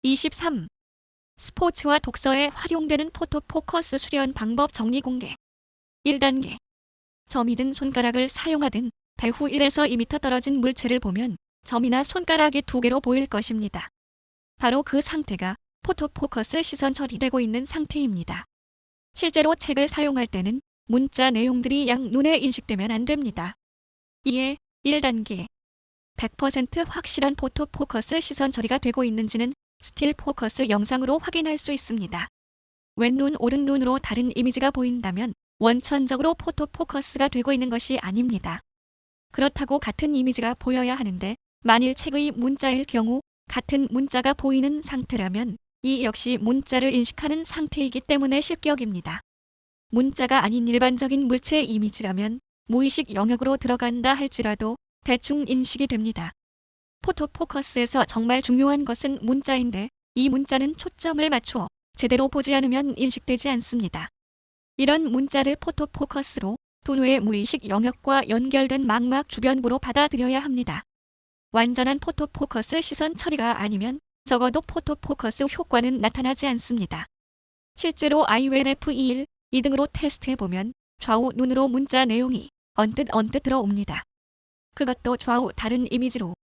23. 스포츠와 독서에 활용되는 포토포커스 수련 방법 정리 공개. 1단계. 점이 든 손가락을 사용하든 배후 1에서 2m 떨어진 물체를 보면 점이나 손가락이 두 개로 보일 것입니다. 바로 그 상태가 포토포커스 시선 처리되고 있는 상태입니다. 실제로 책을 사용할 때는 문자 내용들이 양눈에 인식되면 안 됩니다. 이에 1단계. 100% 확실한 포토포커스 시선 처리가 되고 있는지는 스틸 포커스 영상으로 확인할 수 있습니다. 왼눈 오른눈으로 다른 이미지가 보인다면 원천적으로 포토포커스가 되고 있는 것이 아닙니다. 그렇다고 같은 이미지가 보여야 하는데 만일 책의 문자일 경우 같은 문자가 보이는 상태라면 이 역시 문자를 인식하는 상태이기 때문에 실격입니다. 문자가 아닌 일반적인 물체 이미지라면 무의식 영역으로 들어간다 할지라도 대충 인식이 됩니다. 포토포커스에서 정말 중요한 것은 문자인데 이 문자는 초점을 맞춰 제대로 보지 않으면 인식되지 않습니다. 이런 문자를 포토포커스로 두뇌의 무의식 영역과 연결된 망막 주변부로 받아들여야 합니다. 완전한 포토포커스 시선 처리가 아니면 적어도 포토포커스 효과는 나타나지 않습니다. 실제로 INFE1, 2등으로 테스트해보면 좌우 눈으로 문자 내용이 언뜻 들어옵니다. 그것도 좌우 다른 이미지로.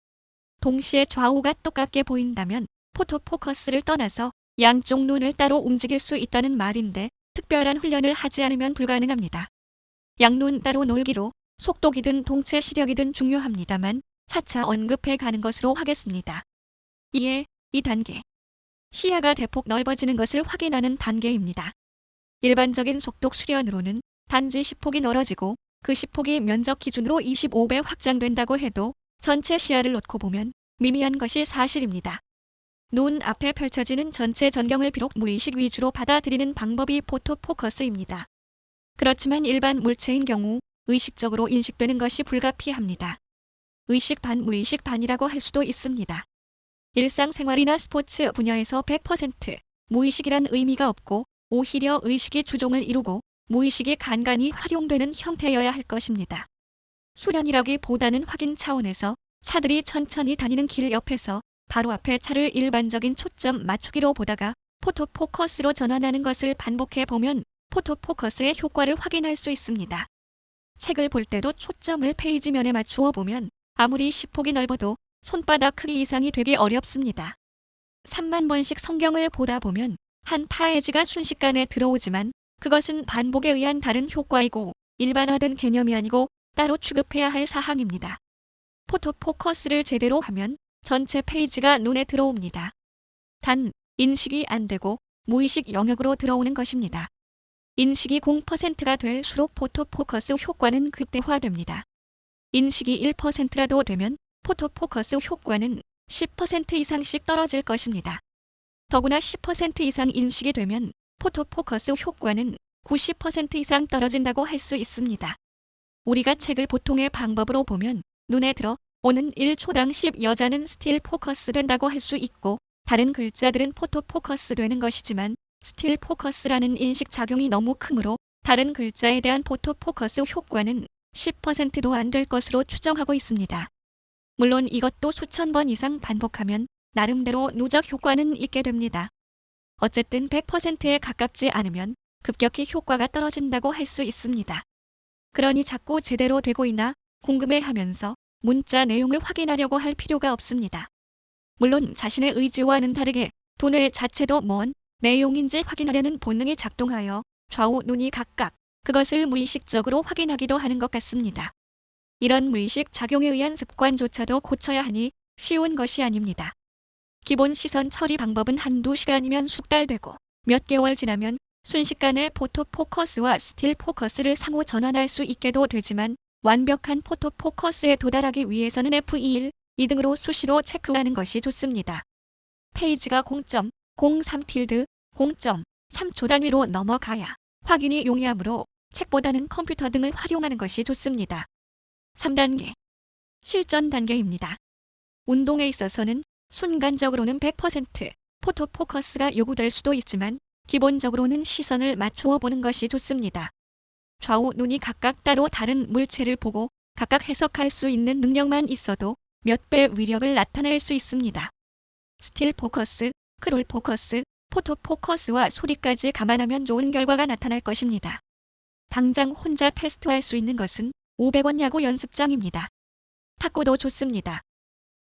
동시에 좌우가 똑같게 보인다면 포토포커스를 떠나서 양쪽 눈을 따로 움직일 수 있다는 말인데 특별한 훈련을 하지 않으면 불가능합니다. 양눈 따로 놀기로 속독이든 동체 시력이든 중요합니다만 차차 언급해 가는 것으로 하겠습니다. 이에 2단계. 시야가 대폭 넓어지는 것을 확인하는 단계입니다. 일반적인 속독 수련으로는 단지 시폭이 넓어지고 그 시폭이 면적 기준으로 25배 확장된다고 해도 전체 시야를 놓고 보면 미미한 것이 사실입니다. 눈 앞에 펼쳐지는 전체 전경을 비록 무의식 위주로 받아들이는 방법이 포토포커스입니다. 그렇지만 일반 물체인 경우 의식적으로 인식되는 것이 불가피합니다. 의식 반 무의식 반이라고 할 수도 있습니다. 일상생활이나 스포츠 분야에서 100% 무의식이란 의미가 없고 오히려 의식이 주종을 이루고 무의식이 간간히 활용되는 형태여야 할 것입니다. 수련이라기보다는 확인 차원에서 차들이 천천히 다니는 길 옆에서 바로 앞에 차를 일반적인 초점 맞추기로 보다가 포토포커스로 전환하는 것을 반복해 보면 포토포커스의 효과를 확인할 수 있습니다. 책을 볼 때도 초점을 페이지면에 맞추어 보면 아무리 시폭이 넓어도 손바닥 크기 이상이 되기 어렵습니다. 3만 번씩 성경을 보다 보면 한 페이지가 순식간에 들어오지만 그것은 반복에 의한 다른 효과이고 일반화된 개념이 아니고 따로 취급해야 할 사항입니다. 포토포커스를 제대로 하면 전체 페이지가 눈에 들어옵니다. 단, 인식이 안 되고 무의식 영역으로 들어오는 것입니다. 인식이 0%가 될수록 포토포커스 효과는 극대화됩니다. 인식이 1%라도 되면 포토포커스 효과는 10% 이상씩 떨어질 것입니다. 더구나 10% 이상 인식이 되면 포토포커스 효과는 90% 이상 떨어진다고 할 수 있습니다. 우리가 책을 보통의 방법으로 보면 눈에 들어 오는 1초당 10여자는 스틸 포커스 된다고 할 수 있고 다른 글자들은 포토포커스 되는 것이지만 스틸 포커스라는 인식 작용이 너무 크므로 다른 글자에 대한 포토포커스 효과는 10%도 안 될 것으로 추정하고 있습니다. 물론 이것도 수천 번 이상 반복하면 나름대로 누적 효과는 있게 됩니다. 어쨌든 100%에 가깝지 않으면 급격히 효과가 떨어진다고 할 수 있습니다. 그러니 자꾸 제대로 되고 있나 궁금해하면서 문자 내용을 확인하려고 할 필요가 없습니다. 물론 자신의 의지와는 다르게 두뇌 자체도 뭔 내용인지 확인하려는 본능이 작동하여 좌우 눈이 각각 그것을 무의식적으로 확인하기도 하는 것 같습니다. 이런 무의식 작용에 의한 습관조차도 고쳐야 하니 쉬운 것이 아닙니다. 기본 시선 처리 방법은 한두 시간이면 숙달되고 몇 개월 지나면 순식간에 포토포커스와 스틸 포커스를 상호 전환할 수 있게도 되지만 완벽한 포토포커스에 도달하기 위해서는 F21, 2등으로 수시로 체크하는 것이 좋습니다. 페이지가 0.03 0.3초 단위로 넘어가야 확인이 용이하므로 책보다는 컴퓨터 등을 활용하는 것이 좋습니다. 3단계. 실전 단계입니다. 운동에 있어서는 순간적으로는 100% 포토포커스가 요구될 수도 있지만 기본적으로는 시선을 맞추어 보는 것이 좋습니다. 좌우 눈이 각각 따로 다른 물체를 보고 각각 해석할 수 있는 능력만 있어도 몇 배 위력을 나타낼 수 있습니다. 스틸 포커스, 크롤 포커스, 포토 포커스와 소리까지 감안하면 좋은 결과가 나타날 것입니다. 당장 혼자 테스트할 수 있는 것은 500원 야구 연습장입니다. 탁구도 좋습니다.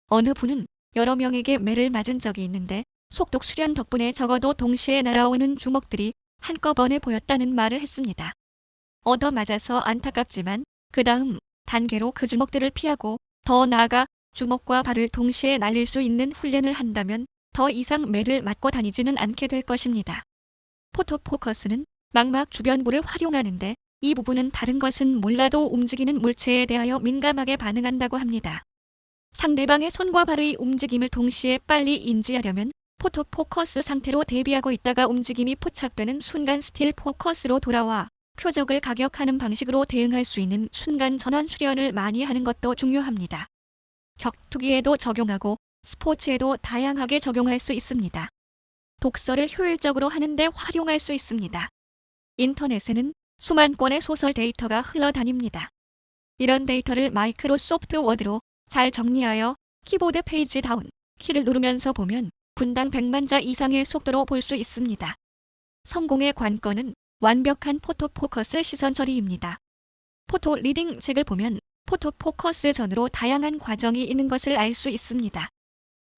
어느 분은 여러 명에게 매를 맞은 적이 있는데 속독 수련 덕분에 적어도 동시에 날아오는 주먹들이 한꺼번에 보였다는 말을 했습니다. 얻어맞아서 안타깝지만 그 다음 단계로 그 주먹들을 피하고 더 나아가 주먹과 발을 동시에 날릴 수 있는 훈련을 한다면 더 이상 매를 맞고 다니지는 않게 될 것입니다. 포토포커스는 망막 주변부를 활용하는데 이 부분은 다른 것은 몰라도 움직이는 물체에 대하여 민감하게 반응한다고 합니다. 상대방의 손과 발의 움직임을 동시에 빨리 인지하려면 포토포커스 상태로 대비하고 있다가 움직임이 포착되는 순간 스틸 포커스로 돌아와 표적을 가격하는 방식으로 대응할 수 있는 순간 전환 수련을 많이 하는 것도 중요합니다. 격투기에도 적용하고 스포츠에도 다양하게 적용할 수 있습니다. 독서를 효율적으로 하는데 활용할 수 있습니다. 인터넷에는 수만 건의 소설 데이터가 흘러다닙니다. 이런 데이터를 마이크로소프트 워드로 잘 정리하여 키보드 페이지 다운 키를 누르면서 보면 분당 100만 자 이상의 속도로 볼 수 있습니다. 성공의 관건은 완벽한 포토포커스 시선 처리입니다. 포토 리딩 책을 보면 포토포커스 전으로 다양한 과정이 있는 것을 알 수 있습니다.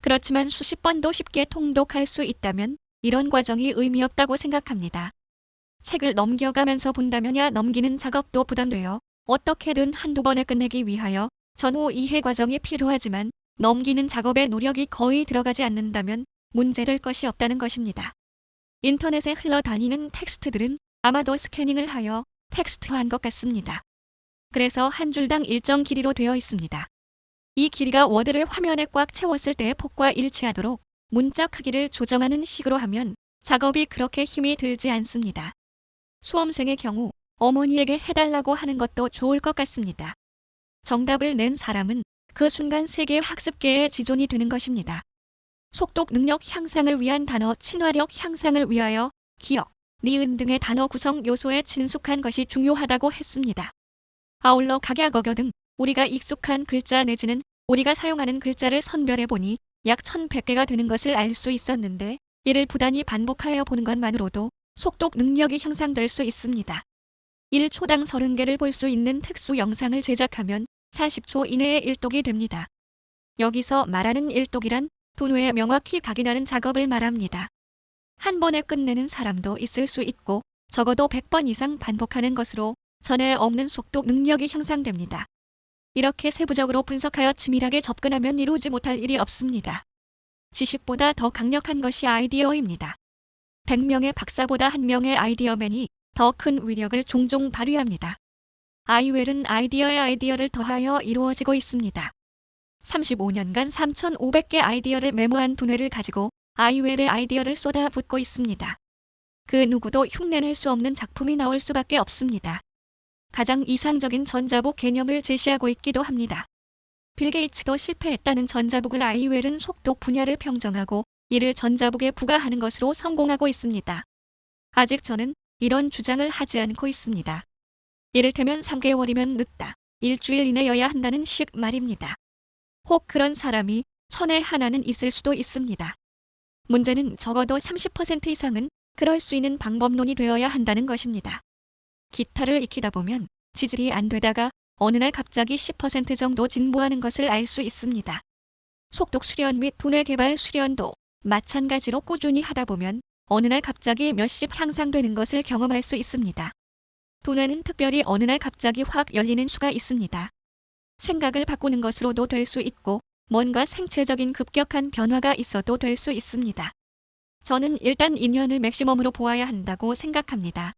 그렇지만 수십 번도 쉽게 통독할 수 있다면 이런 과정이 의미 없다고 생각합니다. 책을 넘겨가면서 본다면야 넘기는 작업도 부담되어 어떻게든 한두 번에 끝내기 위하여 전후 이해 과정이 필요하지만 넘기는 작업에 노력이 거의 들어가지 않는다면 문제될 것이 없다는 것입니다. 인터넷에 흘러다니는 텍스트들은 아마도 스캐닝을 하여 텍스트화한 것 같습니다. 그래서 한 줄당 일정 길이로 되어 있습니다. 이 길이가 워드를 화면에 꽉 채웠을 때의 폭과 일치하도록 문자 크기를 조정하는 식으로 하면 작업이 그렇게 힘이 들지 않습니다. 수험생의 경우 어머니에게 해달라고 하는 것도 좋을 것 같습니다. 정답을 낸 사람은 그 순간 세계 학습계의 지존이 되는 것입니다. 속독 능력 향상을 위한 단어 친화력 향상을 위하여 기억, 니은 등의 단어 구성 요소에 친숙한 것이 중요하다고 했습니다. 아울러 각약어교 등 우리가 익숙한 글자 내지는 우리가 사용하는 글자를 선별해 보니 약 1100개가 되는 것을 알 수 있었는데 이를 부단히 반복하여 보는 것만으로도 속독 능력이 향상될 수 있습니다. 1초당 30개를 볼 수 있는 특수 영상을 제작하면 40초 이내에 일독이 됩니다. 여기서 말하는 일독이란 두뇌에 명확히 각인하는 작업을 말합니다. 한 번에 끝내는 사람도 있을 수 있고 적어도 100번 이상 반복하는 것으로 전에 없는 속독 능력이 향상됩니다. 이렇게 세부적으로 분석하여 치밀하게 접근하면 이루지 못할 일이 없습니다. 지식보다 더 강력한 것이 아이디어입니다. 100명의 박사보다 1명의 아이디어맨이 더 큰 위력을 종종 발휘합니다. 아이웰은 아이디어에 아이디어를 더하여 이루어지고 있습니다. 35년간 3,500개 아이디어를 메모한 두뇌를 가지고 아이웰의 아이디어를 쏟아붓고 있습니다. 그 누구도 흉내낼 수 없는 작품이 나올 수밖에 없습니다. 가장 이상적인 전자북 개념을 제시하고 있기도 합니다. 빌 게이츠도 실패했다는 전자북을 아이웰은 속독 분야를 평정하고 이를 전자북에 부과하는 것으로 성공하고 있습니다. 아직 저는 이런 주장을 하지 않고 있습니다. 이를테면 3개월이면 늦다, 일주일 이내여야 한다는 식 말입니다. 혹 그런 사람이 1000에 하나는 있을 수도 있습니다. 문제는 적어도 30% 이상은 그럴 수 있는 방법론이 되어야 한다는 것입니다. 기타를 익히다 보면 지질이 안 되다가 어느 날 갑자기 10% 정도 진보하는 것을 알 수 있습니다. 속독 수련 및 두뇌 개발 수련도 마찬가지로 꾸준히 하다 보면 어느 날 갑자기 몇십 향상되는 것을 경험할 수 있습니다. 두뇌는 특별히 어느 날 갑자기 확 열리는 수가 있습니다. 생각을 바꾸는 것으로도 될 수 있고 뭔가 생체적인 급격한 변화가 있어도 될 수 있습니다. 저는 일단 2년을 맥시멈으로 보아야 한다고 생각합니다.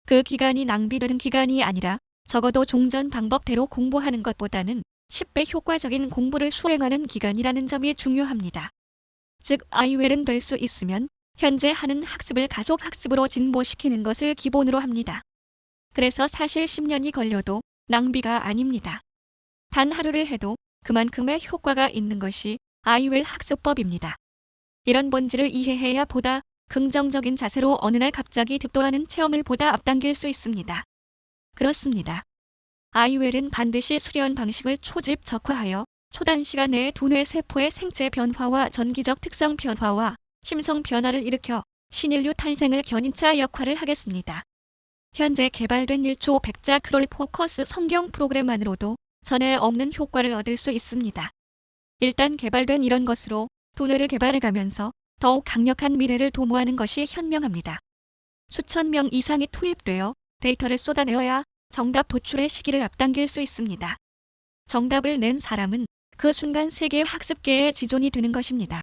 그 기간이 낭비되는 기간이 아니라 적어도 종전 방법대로 공부하는 것보다는 10배 효과적인 공부를 수행하는 기간이라는 점이 중요합니다. 즉 아이웰은 될 수 있으면 현재 하는 학습을 가속 학습으로 진보시키는 것을 기본으로 합니다. 그래서 사실 10년이 걸려도 낭비가 아닙니다. 단 하루를 해도 그만큼의 효과가 있는 것이 아이웰 학습법입니다. 이런 본질을 이해해야 보다 긍정적인 자세로 어느 날 갑자기 득도하는 체험을 보다 앞당길 수 있습니다. 그렇습니다. 아이웰은 반드시 수련 방식을 초집적화하여 초단 시간 내에 두뇌 세포의 생체 변화와 전기적 특성 변화와 심성 변화를 일으켜 신인류 탄생을 견인차 역할을 하겠습니다. 현재 개발된 1조 100자 크롤 포커스 성경 프로그램만으로도 전에 없는 효과를 얻을 수 있습니다. 일단 개발된 이런 것으로 두뇌를 개발해가면서 더욱 강력한 미래를 도모하는 것이 현명합니다. 수천 명 이상이 투입되어 데이터를 쏟아내어야 정답 도출의 시기를 앞당길 수 있습니다. 정답을 낸 사람은 그 순간 세계 학습계의 지존이 되는 것입니다.